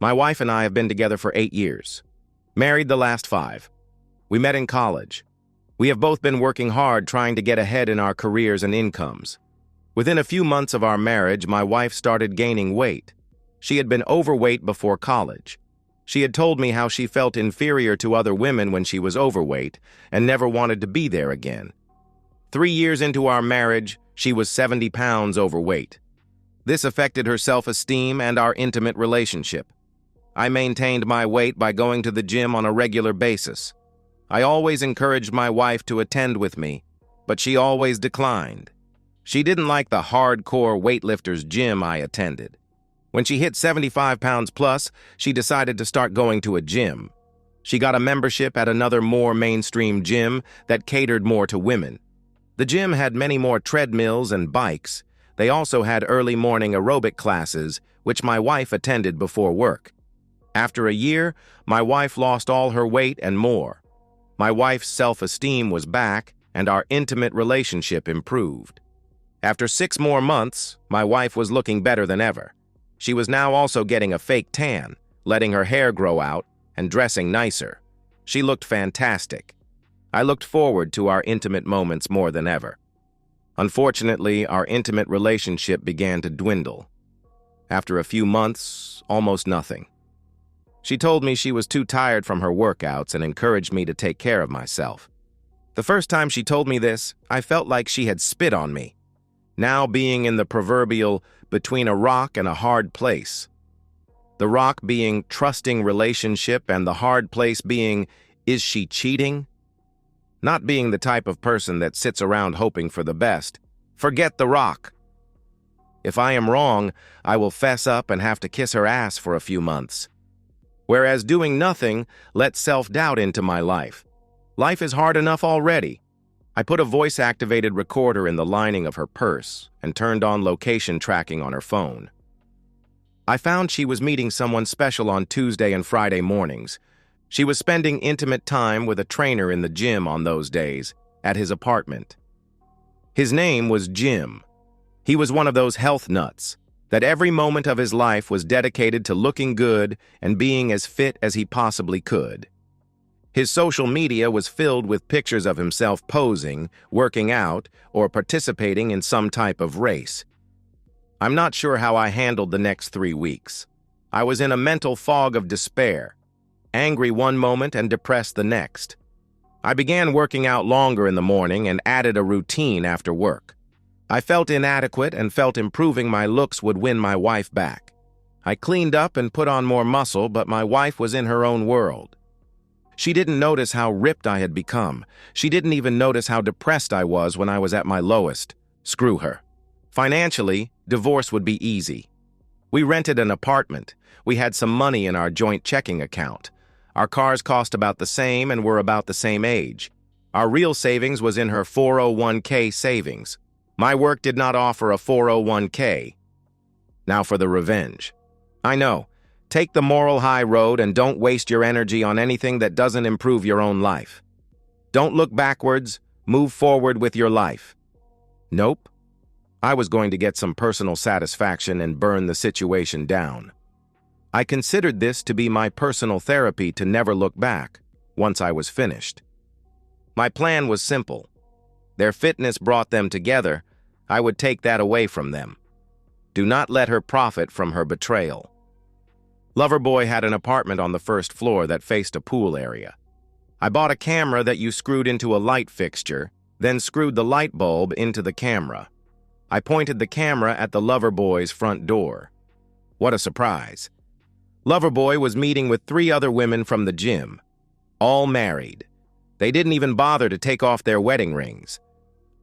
My wife and I have been together for 8 years. Married the last 5. We met in college. We have both been working hard trying to get ahead in our careers and incomes. Within a few months of our marriage, my wife started gaining weight. She had been overweight before college. She had told me how she felt inferior to other women when she was overweight and never wanted to be there again. 3 years into our marriage, she was 70 pounds overweight. This affected her self-esteem and our intimate relationship. I maintained my weight by going to the gym on a regular basis. I always encouraged my wife to attend with me, but she always declined. She didn't like the hardcore weightlifters gym I attended. When she hit 75 pounds plus, she decided to start going to a gym. She got a membership at another more mainstream gym that catered more to women. The gym had many more treadmills and bikes. They also had early morning aerobic classes, which my wife attended before work. After a year, my wife lost all her weight and more. My wife's self-esteem was back, and our intimate relationship improved. After 6 more months, my wife was looking better than ever. She was now also getting a fake tan, letting her hair grow out, and dressing nicer. She looked fantastic. I looked forward to our intimate moments more than ever. Unfortunately, our intimate relationship began to dwindle. After a few months, almost nothing. She told me she was too tired from her workouts and encouraged me to take care of myself. The first time she told me this, I felt like she had spit on me. Now being in the proverbial between a rock and a hard place. The rock being trusting relationship and the hard place being, is she cheating? Not being the type of person that sits around hoping for the best. Forget the rock. If I am wrong, I will fess up and have to kiss her ass for a few months. Whereas doing nothing lets self-doubt into my life. Life is hard enough already. I put a voice-activated recorder in the lining of her purse and turned on location tracking on her phone. I found she was meeting someone special on Tuesday and Friday mornings. She was spending intimate time with a trainer in the gym on those days, at his apartment. His name was Jim. He was one of those health nuts, that every moment of his life was dedicated to looking good and being as fit as he possibly could. His social media was filled with pictures of himself posing, working out, or participating in some type of race. I'm not sure how I handled the next 3 weeks. I was in a mental fog of despair, angry one moment and depressed the next. I began working out longer in the morning and added a routine after work. I felt inadequate and felt improving my looks would win my wife back. I cleaned up and put on more muscle, but my wife was in her own world. She didn't notice how ripped I had become. She didn't even notice how depressed I was when I was at my lowest. Screw her. Financially, divorce would be easy. We rented an apartment. We had some money in our joint checking account. Our cars cost about the same and were about the same age. Our real savings was in her 401k savings. My work did not offer a 401k. Now for the revenge. I know. Take the moral high road and don't waste your energy on anything that doesn't improve your own life. Don't look backwards, move forward with your life. Nope. I was going to get some personal satisfaction and burn the situation down. I considered this to be my personal therapy to never look back, once I was finished. My plan was simple. Their fitness brought them together. I would take that away from them. Do not let her profit from her betrayal. Loverboy had an apartment on the first floor that faced a pool area. I bought a camera that you screwed into a light fixture, then screwed the light bulb into the camera. I pointed the camera at the Loverboy's front door. What a surprise. Loverboy was meeting with 3 other women from the gym, all married. They didn't even bother to take off their wedding rings.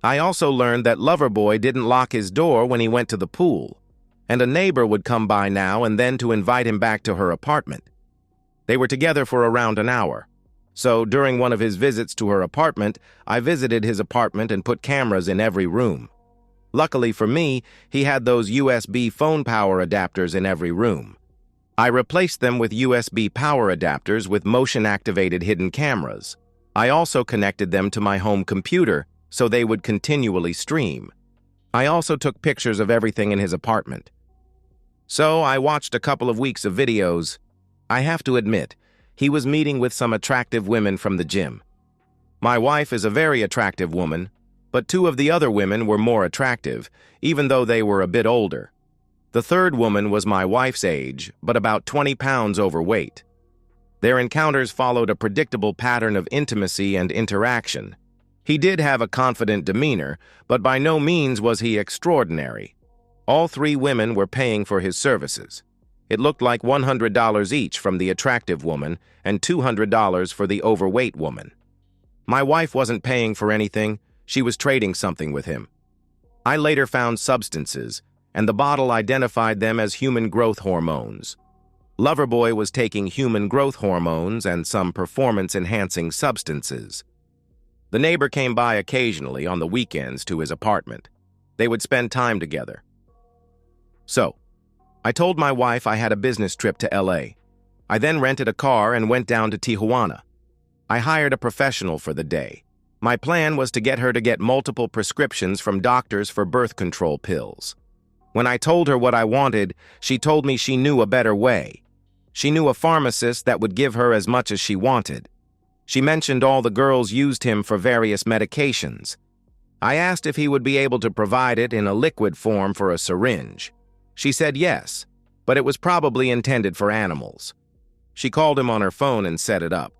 I also learned that Loverboy didn't lock his door when he went to the pool, and a neighbor would come by now and then to invite him back to her apartment. They were together for around an hour. So during one of his visits to her apartment, I visited his apartment and put cameras in every room. Luckily for me, he had those USB phone power adapters in every room. I replaced them with USB power adapters with motion-activated hidden cameras. I also connected them to my home computer so they would continually stream. I also took pictures of everything in his apartment. So I watched a couple of weeks of videos, I have to admit, he was meeting with some attractive women from the gym. My wife is a very attractive woman, but two of the other women were more attractive, even though they were a bit older. The third woman was my wife's age, but about 20 pounds overweight. Their encounters followed a predictable pattern of intimacy and interaction. He did have a confident demeanor, but by no means was he extraordinary. All three women were paying for his services. It looked like $100 each from the attractive woman and $200 for the overweight woman. My wife wasn't paying for anything, she was trading something with him. I later found substances, and the bottle identified them as human growth hormones. Loverboy was taking human growth hormones and some performance-enhancing substances. The neighbor came by occasionally on the weekends to his apartment. They would spend time together. So, I told my wife I had a business trip to LA. I then rented a car and went down to Tijuana. I hired a professional for the day. My plan was to get her to get multiple prescriptions from doctors for birth control pills. When I told her what I wanted, she told me she knew a better way. She knew a pharmacist that would give her as much as she wanted. She mentioned all the girls used him for various medications. I asked if he would be able to provide it in a liquid form for a syringe. She said yes, but it was probably intended for animals. She called him on her phone and set it up.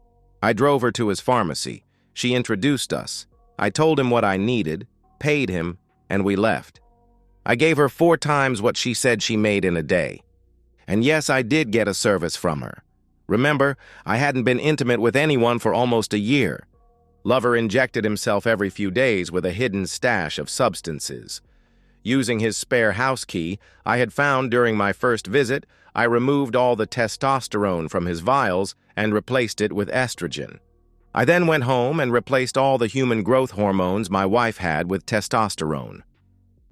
I drove her to his pharmacy. She introduced us. I told him what I needed, paid him, and we left. I gave her 4 times what she said she made in a day. And yes, I did get a service from her. Remember, I hadn't been intimate with anyone for almost a year. Lover injected himself every few days with a hidden stash of substances. Using his spare house key I had found during my first visit, I removed all the testosterone from his vials and replaced it with estrogen. I then went home and replaced all the human growth hormones my wife had with testosterone.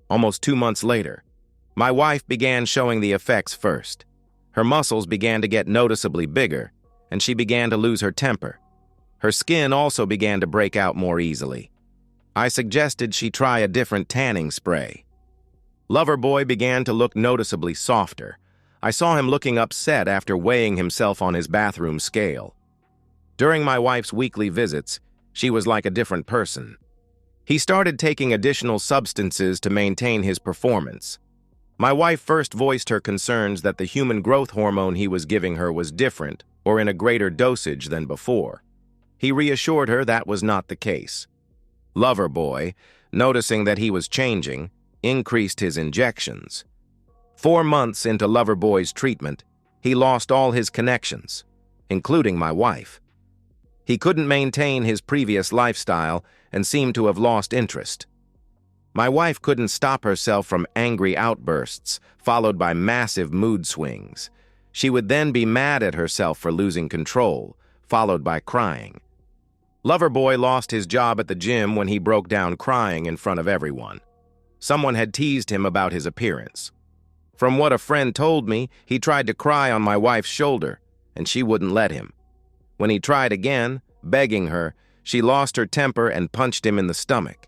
Almost 2 months later, my wife began showing the effects first. Her muscles began to get noticeably bigger, and she began to lose her temper. Her skin also began to break out more easily. I suggested she try a different tanning spray. Loverboy began to look noticeably softer. I saw him looking upset after weighing himself on his bathroom scale. During my wife's weekly visits, she was like a different person. He started taking additional substances to maintain his performance. My wife first voiced her concerns that the human growth hormone he was giving her was different or in a greater dosage than before. He reassured her that was not the case. Loverboy, noticing that he was changing, increased his injections. 4 months into Loverboy's treatment, he lost all his connections, including my wife. He couldn't maintain his previous lifestyle and seemed to have lost interest. My wife couldn't stop herself from angry outbursts, followed by massive mood swings. She would then be mad at herself for losing control, followed by crying. Loverboy lost his job at the gym when he broke down crying in front of everyone. Someone had teased him about his appearance. From what a friend told me, he tried to cry on my wife's shoulder, and she wouldn't let him. When he tried again, begging her, she lost her temper and punched him in the stomach.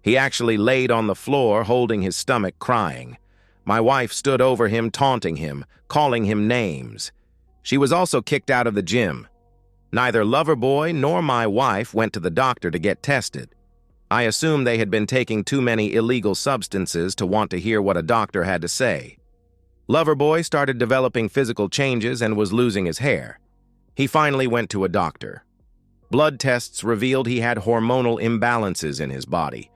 He actually laid on the floor, holding his stomach, crying. My wife stood over him, taunting him, calling him names. She was also kicked out of the gym. Neither Loverboy nor my wife went to the doctor to get tested. I assumed they had been taking too many illegal substances to want to hear what a doctor had to say. Loverboy started developing physical changes and was losing his hair. He finally went to a doctor. Blood tests revealed he had hormonal imbalances in his body.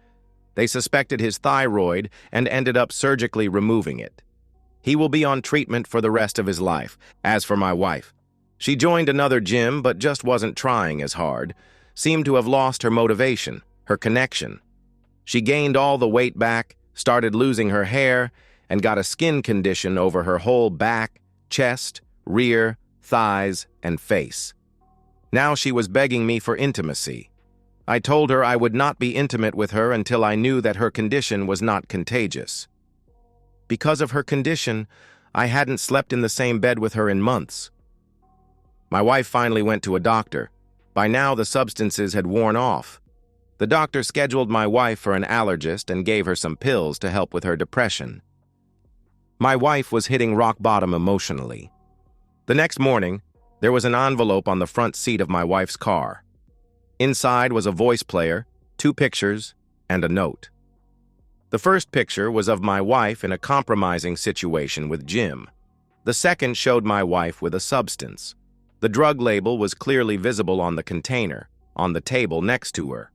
They suspected his thyroid and ended up surgically removing it. He will be on treatment for the rest of his life. As for my wife, she joined another gym but just wasn't trying as hard, seemed to have lost her motivation, her connection. She gained all the weight back, started losing her hair, and got a skin condition over her whole back, chest, rear, thighs, and face. Now she was begging me for intimacy. I told her I would not be intimate with her until I knew that her condition was not contagious. Because of her condition, I hadn't slept in the same bed with her in months. My wife finally went to a doctor. By now, the substances had worn off. The doctor scheduled my wife for an allergist and gave her some pills to help with her depression. My wife was hitting rock bottom emotionally. The next morning, There was an envelope on the front seat of my wife's car. Inside was a voice player, 2 pictures, and a note. The first picture was of my wife in a compromising situation with Jim. The second showed my wife with a substance. The drug label was clearly visible on the container, on the table next to her.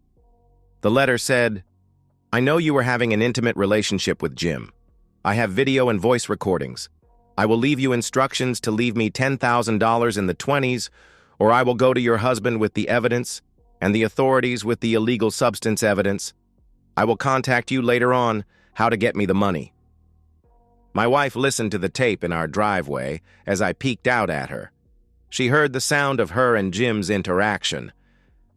The letter said, "I know you are having an intimate relationship with Jim. I have video and voice recordings. I will leave you instructions to leave me $10,000 in the 20s, or I will go to your husband with the evidence and the authorities with the illegal substance evidence. I will contact you later on how to get me the money." My wife listened to the tape in our driveway as I peeked out at her. She heard the sound of her and Jim's interaction.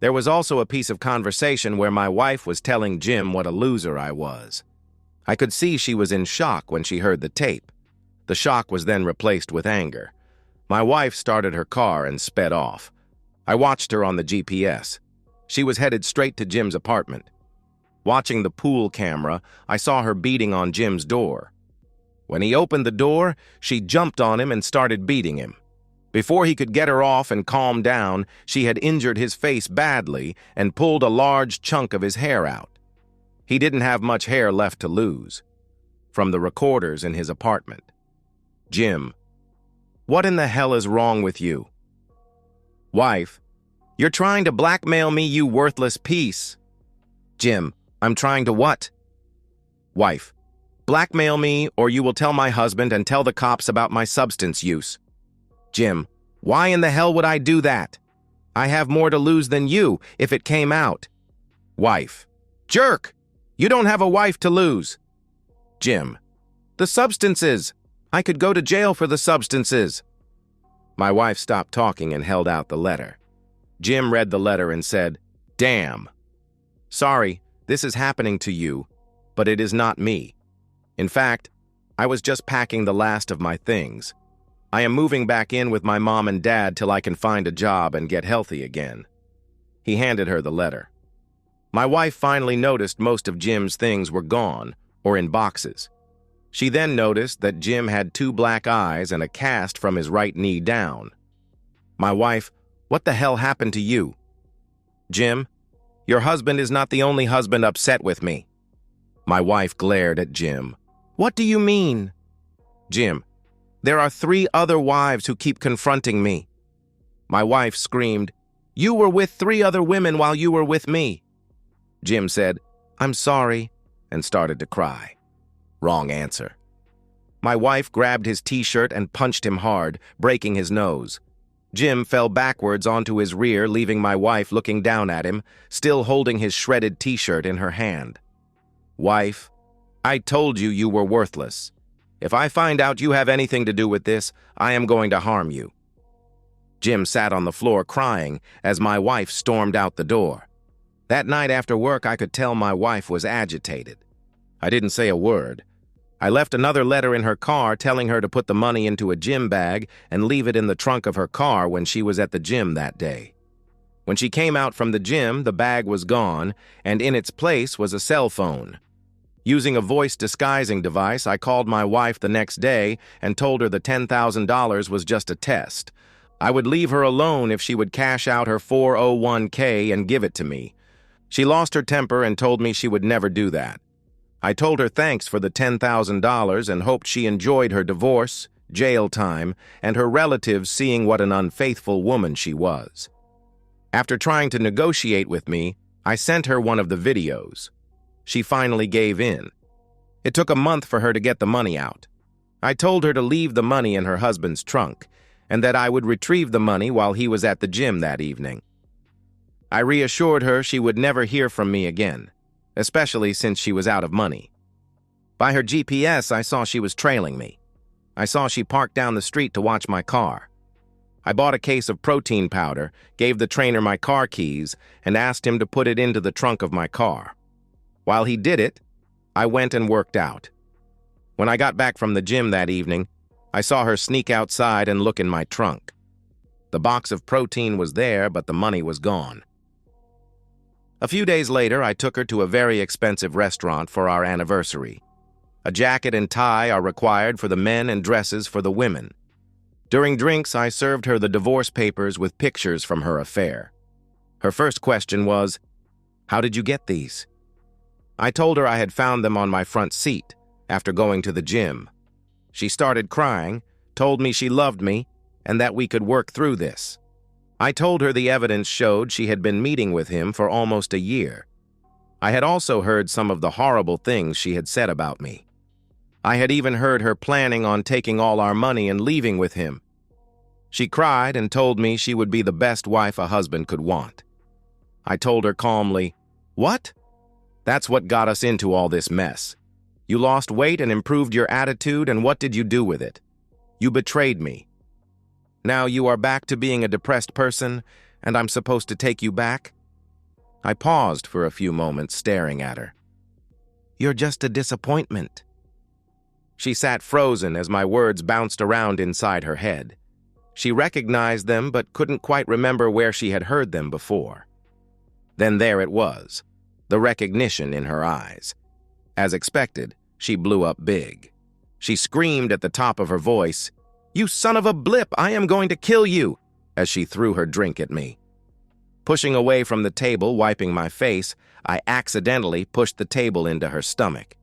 There was also a piece of conversation where my wife was telling Jim what a loser I was. I could see she was in shock when she heard the tape. The shock was then replaced with anger. My wife started her car and sped off. I watched her on the GPS. She was headed straight to Jim's apartment. Watching the pool camera, I saw her beating on Jim's door. When he opened the door, she jumped on him and started beating him. Before he could get her off and calm down, she had injured his face badly and pulled a large chunk of his hair out. He didn't have much hair left to lose. From the recorders in his apartment. Jim: "What in the hell is wrong with you?" Wife: "You're trying to blackmail me, you worthless piece." Jim: "I'm trying to what?" Wife: "Blackmail me, or you will tell my husband and tell the cops about my substance use." Jim: "Why in the hell would I do that? I have more to lose than you if it came out." Wife: "Jerk! You don't have a wife to lose." Jim: "The substances. I could go to jail for the substances." My wife stopped talking and held out the letter. Jim read the letter and said, "Damn. Sorry, this is happening to you, but it is not me. In fact, I was just packing the last of my things. I am moving back in with my mom and dad till I can find a job and get healthy again." He handed her the letter. My wife finally noticed most of Jim's things were gone or in boxes. She then noticed that Jim had 2 black eyes and a cast from his right knee down. My wife: "What the hell happened to you?" Jim: "Your husband is not the only husband upset with me." My wife glared at Jim. "What do you mean?" Jim: "There are 3 other wives who keep confronting me." My wife screamed, "You were with 3 other women while you were with me." Jim said, "I'm sorry," and started to cry. Wrong answer. My wife grabbed his t-shirt and punched him hard, breaking his nose. Jim fell backwards onto his rear, leaving my wife looking down at him, still holding his shredded t-shirt in her hand. Wife: "I told you you were worthless. If I find out you have anything to do with this, I am going to harm you." Jim sat on the floor crying as my wife stormed out the door. That night after work, I could tell my wife was agitated. I didn't say a word. I left another letter in her car telling her to put the money into a gym bag and leave it in the trunk of her car when she was at the gym that day. When she came out from the gym, the bag was gone, and in its place was a cell phone. Using a voice disguising device, I called my wife the next day and told her the $10,000 was just a test. I would leave her alone if she would cash out her 401k and give it to me. She lost her temper and told me she would never do that. I told her thanks for the $10,000 and hoped she enjoyed her divorce, jail time, and her relatives seeing what an unfaithful woman she was. After trying to negotiate with me, I sent her one of the videos. She finally gave in. It took a month for her to get the money out. I told her to leave the money in her husband's trunk, and that I would retrieve the money while he was at the gym that evening. I reassured her she would never hear from me again, especially since she was out of money. By her GPS, I saw she was trailing me. I saw she parked down the street to watch my car. I bought a case of protein powder, gave the trainer my car keys, and asked him to put it into the trunk of my car. While he did it, I went and worked out. When I got back from the gym that evening, I saw her sneak outside and look in my trunk. The box of protein was there, but the money was gone. A few days later, I took her to a very expensive restaurant for our anniversary. A jacket and tie are required for the men and dresses for the women. During drinks, I served her the divorce papers with pictures from her affair. Her first question was, "How did you get these?" I told her I had found them on my front seat after going to the gym. She started crying, told me she loved me, and that we could work through this. I told her the evidence showed she had been meeting with him for almost a year. I had also heard some of the horrible things she had said about me. I had even heard her planning on taking all our money and leaving with him. She cried and told me she would be the best wife a husband could want. I told her calmly, "What? That's what got us into all this mess. You lost weight and improved your attitude, and what did you do with it? You betrayed me. Now you are back to being a depressed person, and I'm supposed to take you back?" I paused for a few moments, staring at her. "You're just a disappointment." She sat frozen as my words bounced around inside her head. She recognized them but couldn't quite remember where she had heard them before. Then there it was, the recognition in her eyes. As expected, she blew up big. She screamed at the top of her voice, "You son of a blip, I am going to kill you," as she threw her drink at me. Pushing away from the table, wiping my face, I accidentally pushed the table into her stomach.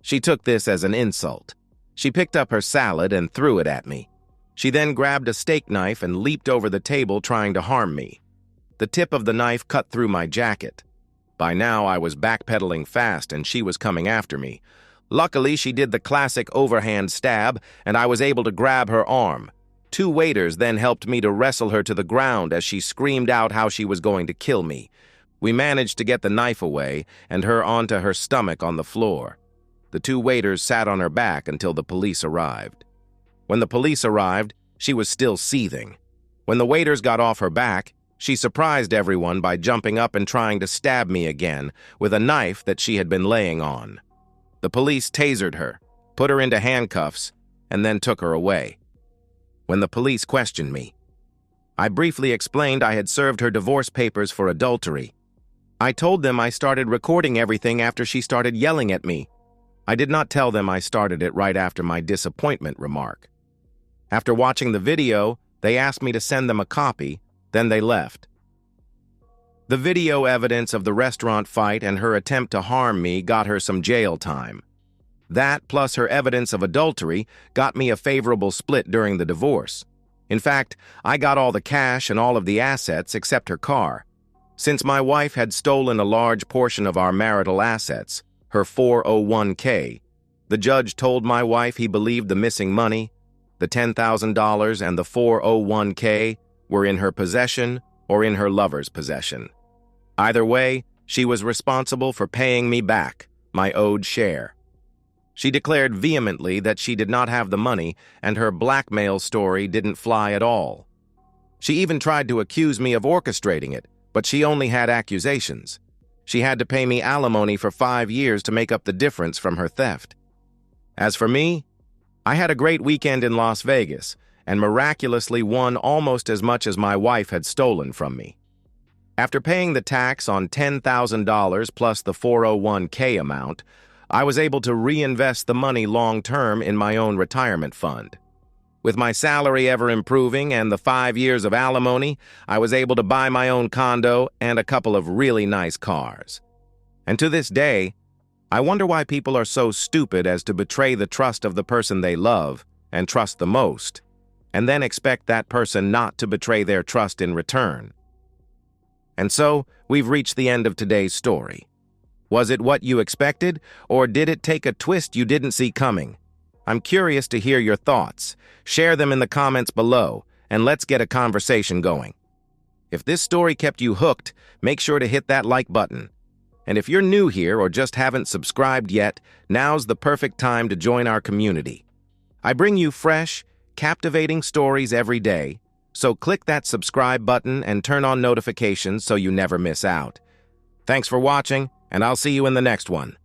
She took this as an insult. She picked up her salad and threw it at me. She then grabbed a steak knife and leaped over the table, trying to harm me. The tip of the knife cut through my jacket. By now, I was backpedaling fast and she was coming after me. Luckily, she did the classic overhand stab, and I was able to grab her arm. 2 waiters then helped me to wrestle her to the ground as she screamed out how she was going to kill me. We managed to get the knife away and her onto her stomach on the floor. The 2 waiters sat on her back until the police arrived. When the police arrived, she was still seething. When the waiters got off her back, she surprised everyone by jumping up and trying to stab me again with a knife that she had been laying on. The police tasered her, put her into handcuffs, and then took her away. When the police questioned me, I briefly explained I had served her divorce papers for adultery. I told them I started recording everything after she started yelling at me. I did not tell them I started it right after my disappointment remark. After watching the video, they asked me to send them a copy, then they left. The video evidence of the restaurant fight and her attempt to harm me got her some jail time. That, plus her evidence of adultery, got me a favorable split during the divorce. In fact, I got all the cash and all of the assets except her car. Since my wife had stolen a large portion of our marital assets, her 401k, the judge told my wife he believed the missing money, the $10,000 and the 401k, were in her possession or in her lover's possession. Either way, she was responsible for paying me back my owed share. She declared vehemently that she did not have the money and her blackmail story didn't fly at all. She even tried to accuse me of orchestrating it, but she only had accusations. She had to pay me alimony for 5 years to make up the difference from her theft. As for me, I had a great weekend in Las Vegas and miraculously won almost as much as my wife had stolen from me. After paying the tax on $10,000 plus the 401k amount, I was able to reinvest the money long-term in my own retirement fund. With my salary ever improving and the 5 years of alimony, I was able to buy my own condo and a couple of really nice cars. And to this day, I wonder why people are so stupid as to betray the trust of the person they love and trust the most, and then expect that person not to betray their trust in return. And so, we've reached the end of today's story. Was it what you expected, or did it take a twist you didn't see coming? I'm curious to hear your thoughts. Share them in the comments below, and let's get a conversation going. If this story kept you hooked, make sure to hit that like button. And if you're new here or just haven't subscribed yet, now's the perfect time to join our community. I bring you fresh, captivating stories every day, so click that subscribe button and turn on notifications so you never miss out. Thanks for watching, and I'll see you in the next one.